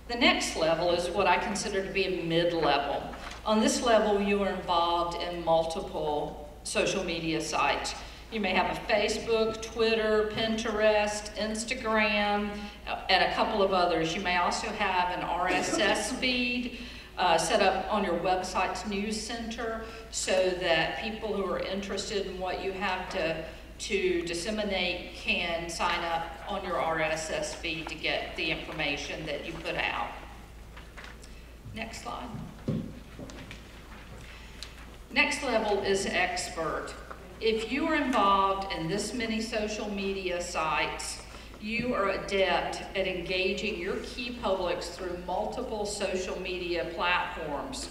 The next level is what I consider to be a mid-level. On this level, you are involved in multiple social media sites. You may have a Facebook, Twitter, Pinterest, Instagram, and a couple of others. You may also have an RSS feed set up on your website's news center so that people who are interested in what you have to disseminate can sign up on your RSS feed to get the information that you put out. Next slide. Next level is expert. If you are involved in this many social media sites, you are adept at engaging your key publics through multiple social media platforms.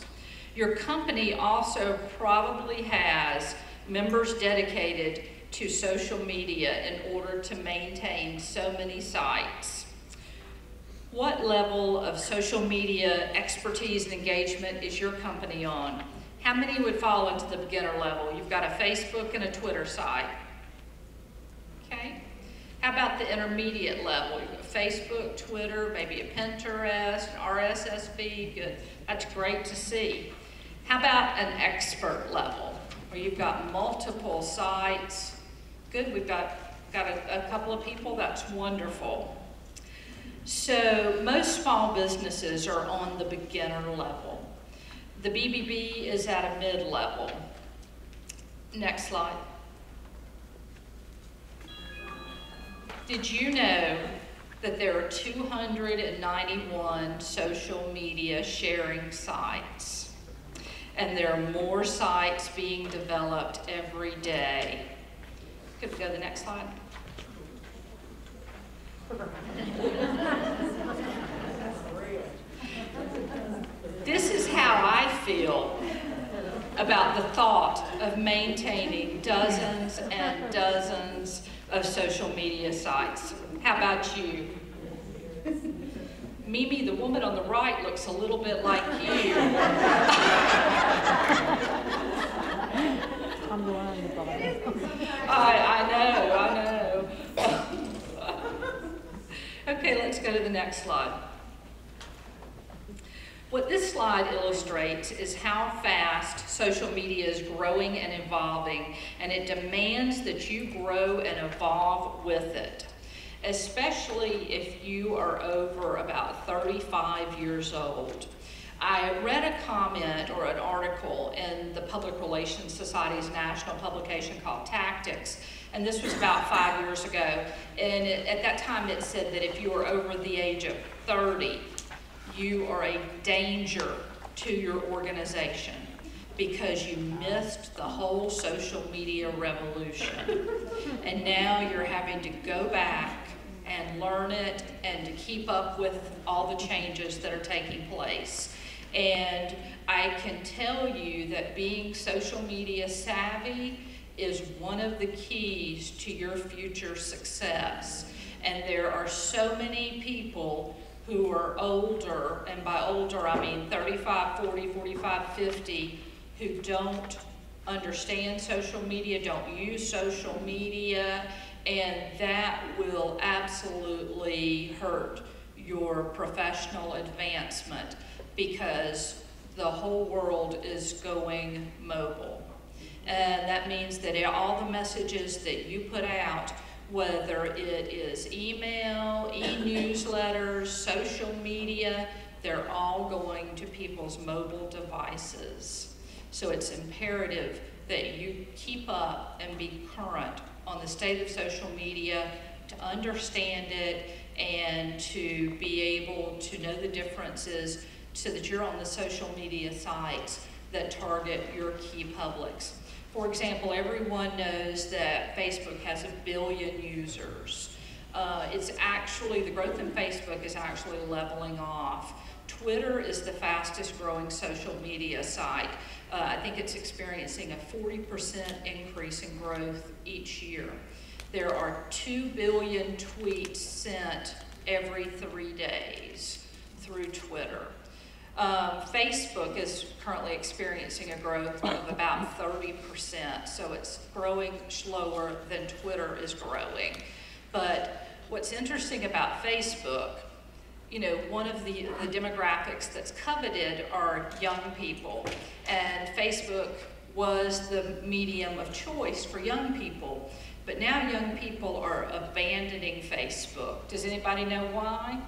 Your company also probably has members dedicated to social media in order to maintain so many sites. What level of social media expertise and engagement is your company on? How many would fall into the beginner level? You've got a Facebook and a Twitter site. Okay. How about the intermediate level? You've got Facebook, Twitter, maybe a Pinterest, an RSS feed. Good. That's great to see. How about an expert level, where you've got multiple sites? Good. We've got a couple of people. That's wonderful. So most small businesses are on the beginner level. The BBB is at a mid-level. Next slide. Did you know that there are 291 social media sharing sites? And there are more sites being developed every day. Could we go to the next slide? This is how I feel about the thought of maintaining dozens and dozens of social media sites. How about you? Mimi, the woman on the right, looks a little bit like you. I'm the one on the bottom. I know. Okay, let's go to the next slide. What this slide illustrates is how fast social media is growing and evolving, and it demands that you grow and evolve with it, especially if you are over about 35 years old. I read a comment or an article in the Public Relations Society's national publication called Tactics, and this was about 5 years ago, and at that time it said that if you were over the age of 30, you are a danger to your organization because you missed the whole social media revolution. And now you're having to go back and learn it and to keep up with all the changes that are taking place. And I can tell you that being social media savvy is one of the keys to your future success. And there are so many people who are older, and by older I mean 35, 40, 45, 50, who don't understand social media, don't use social media, and that will absolutely hurt your professional advancement because the whole world is going mobile. And that means that all the messages that you put out, whether it is email, e-newsletters, social media, they're all going to people's mobile devices. So it's imperative that you keep up and be current on the state of social media, to understand it, and to be able to know the differences so that you're on the social media sites that target your key publics. For example, everyone knows that Facebook has 1 billion users. It's actually, the growth in Facebook is actually leveling off. Twitter is the fastest growing social media site. I think it's experiencing a 40% increase in growth each year. There are 2 billion tweets sent every 3 days through Twitter. Facebook is currently experiencing a growth of about 30%, so it's growing slower than Twitter is growing. But what's interesting about Facebook you know, one of the demographics that's coveted are young people, and Facebook was the medium of choice for young people. But now young people are abandoning Facebook. Does anybody know why?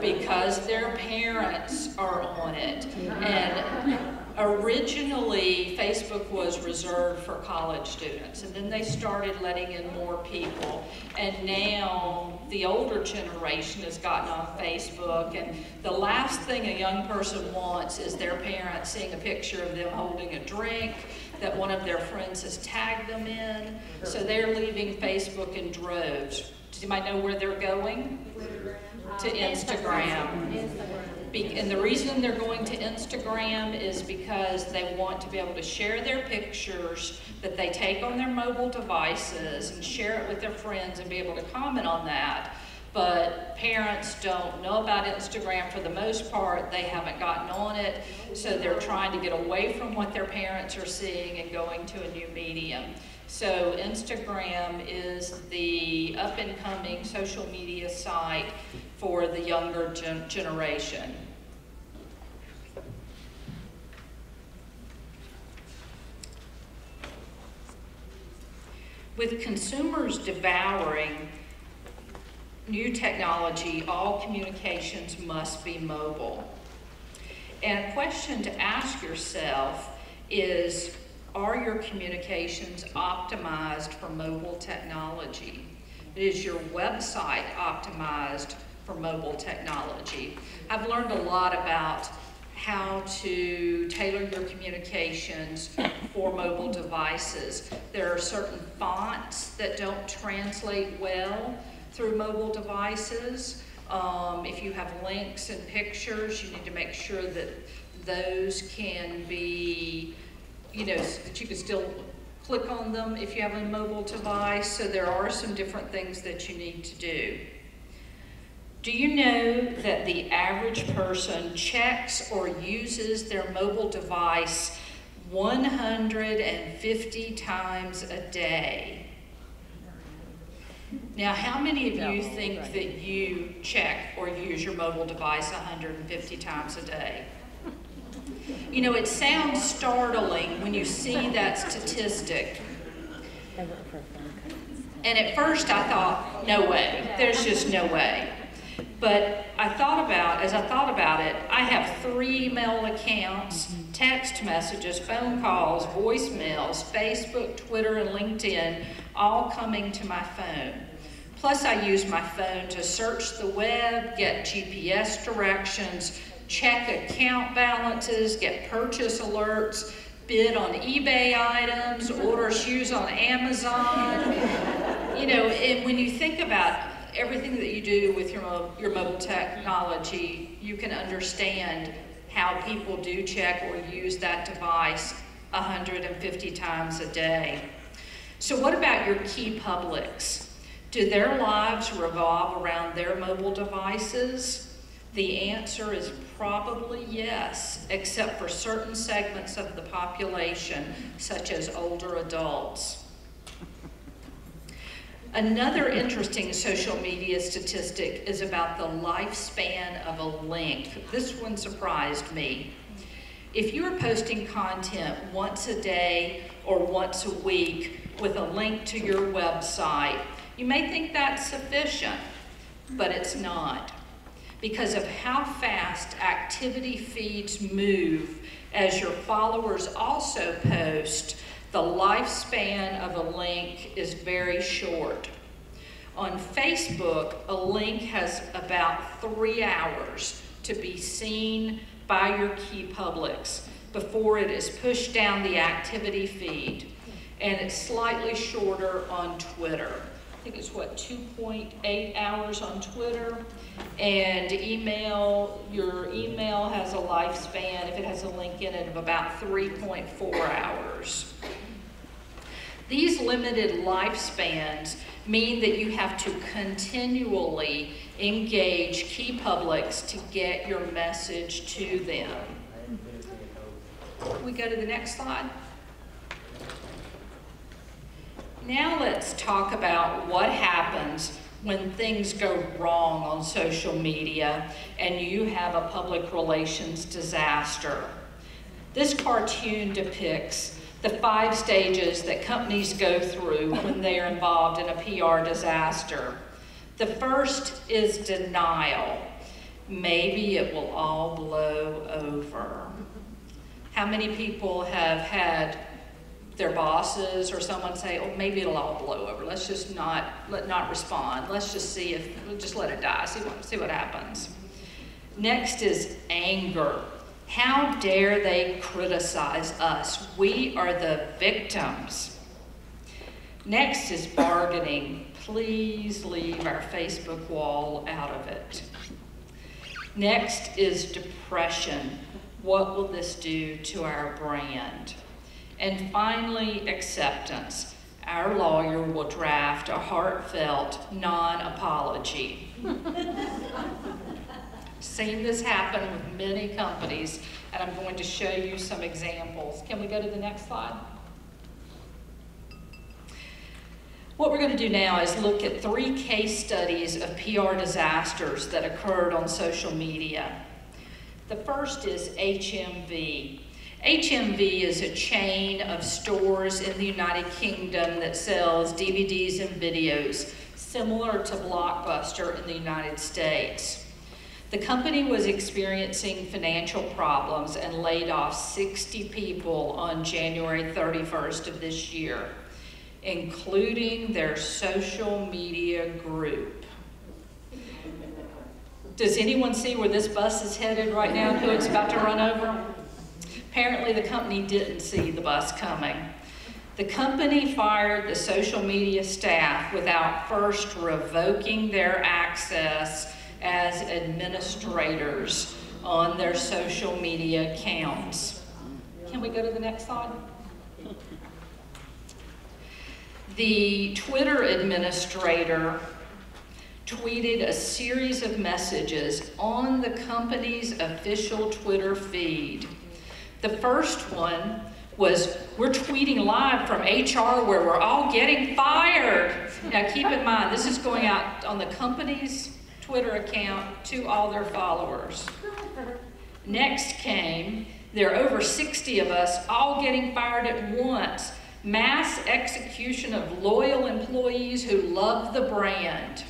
Because their parents are on it. And originally, Facebook was reserved for college students, and then they started letting in more people. And now the older generation has gotten on Facebook, and the last thing a young person wants is their parents seeing a picture of them holding a drink that one of their friends has tagged them in. So they're leaving Facebook in droves. Does anybody know where they're going? To Instagram. And the reason they're going to Instagram is because they want to be able to share their pictures that they take on their mobile devices and share it with their friends and be able to comment on that. But parents don't know about Instagram for the most part. They haven't gotten on it, so they're trying to get away from what their parents are seeing and going to a new medium. So Instagram is the up-and-coming social media site for the younger generation. With consumers devouring new technology, all communications must be mobile. And a question to ask yourself is, are your communications optimized for mobile technology? Is your website optimized for mobile technology? I've learned a lot about how to tailor your communications for mobile devices. There are certain fonts that don't translate well through mobile devices. If you have links and pictures, you need to make sure that those can be, you know, that you can still click on them if you have a mobile device. So there are some different things that you need to do. Do you know that the average person checks or uses their mobile device 150 times a day? Now, how many of you think that you check or use your mobile device 150 times a day? You know, it sounds startling when you see that statistic. And at first I thought, no way, there's just no way. But as I thought about it, I have 3 email accounts, text messages, phone calls, voicemails, Facebook, Twitter, and LinkedIn, all coming to my phone. Plus I use my phone to search the web, get GPS directions, check account balances, get purchase alerts, bid on eBay items, order shoes on Amazon. You know, and when you think about everything that you do with your mobile technology, you can understand how people do check or use that device 150 times a day. So what about your key publics? Do their lives revolve around their mobile devices? The answer is probably yes, except for certain segments of the population, such as older adults. Another interesting social media statistic is about the lifespan of a link. This one surprised me. If you are posting content once a day or once a week with a link to your website, you may think that's sufficient, but it's not. Because of how fast activity feeds move as your followers also post, the lifespan of a link is very short. On Facebook, a link has about 3 hours to be seen by your key publics before it is pushed down the activity feed. And it's slightly shorter on Twitter. I think it's 2.8 hours on Twitter. And your email has a lifespan, if it has a link in it, of about 3.4 hours. These limited lifespans mean that you have to continually engage key publics to get your message to them. Can we go to the next slide? Now let's talk about what happens when things go wrong on social media and you have a public relations disaster. This cartoon depicts the 5 stages that companies go through when they are involved in a PR disaster. The first is denial. Maybe it will all blow over. How many people have had their bosses or someone say, oh, maybe it'll all blow over. Let's just not respond. Let's just see if, we'll just let it die, see what happens. Next is anger. How dare they criticize us? We are the victims. Next is bargaining. Please leave our Facebook wall out of it. Next is depression. What will this do to our brand? And finally, acceptance. Our lawyer will draft a heartfelt non-apology. Seen this happen with many companies, and I'm going to show you some examples. Can we go to the next slide? What we're going to do now is look at 3 case studies of PR disasters that occurred on social media. The first is HMV. HMV is a chain of stores in the United Kingdom that sells DVDs and videos, similar to Blockbuster in the United States. The company was experiencing financial problems and laid off 60 people on January 31st of this year, including their social media group. Does anyone see where this bus is headed right now and who it's about to run over? Apparently the company didn't see the bus coming. The company fired the social media staff without first revoking their access as administrators on their social media accounts. Can we go to the next slide? The Twitter administrator tweeted a series of messages on the company's official Twitter feed. The first one was, we're tweeting live from HR where we're all getting fired. Now keep in mind, this is going out on the company's Twitter account to all their followers. Next came, there are over 60 of us all getting fired at once. Mass execution of loyal employees who love the brand.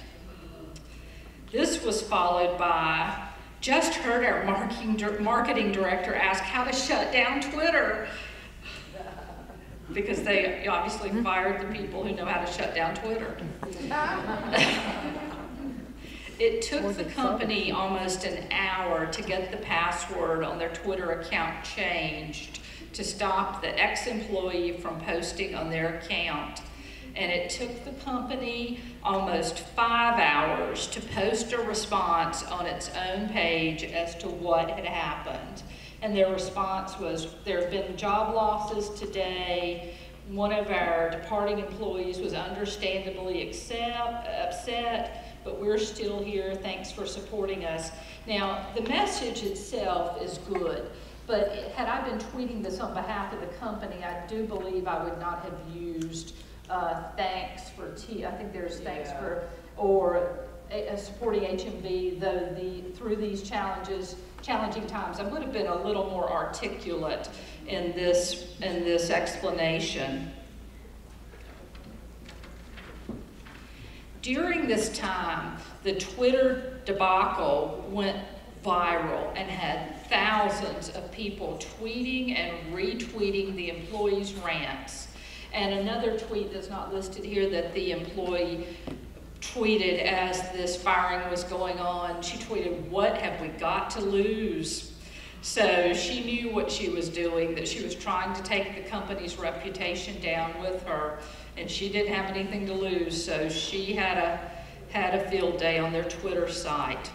This was followed by, just heard our marketing director ask how to shut down Twitter. Because they obviously fired the people who know how to shut down Twitter. It took the company almost an hour to get the password on their Twitter account changed to stop the ex-employee from posting on their account. And it took the company almost 5 hours to post a response on its own page as to what had happened. And their response was, there have been job losses today. One of our departing employees was understandably upset, but we're still here. Thanks for supporting us. Now, the message itself is good, but had I been tweeting this on behalf of the company, I do believe I would not have used thanks for I think there's thanks for, or supporting HMV, though through these challenging times. I would have been a little more articulate in this explanation. During this time, the Twitter debacle went viral and had thousands of people tweeting and retweeting the employees' rants. And another tweet that's not listed here that the employee tweeted as this firing was going on, she tweeted, "What have we got to lose?" So she knew what she was doing, that she was trying to take the company's reputation down with her, and she didn't have anything to lose, so she had a field day on their Twitter site.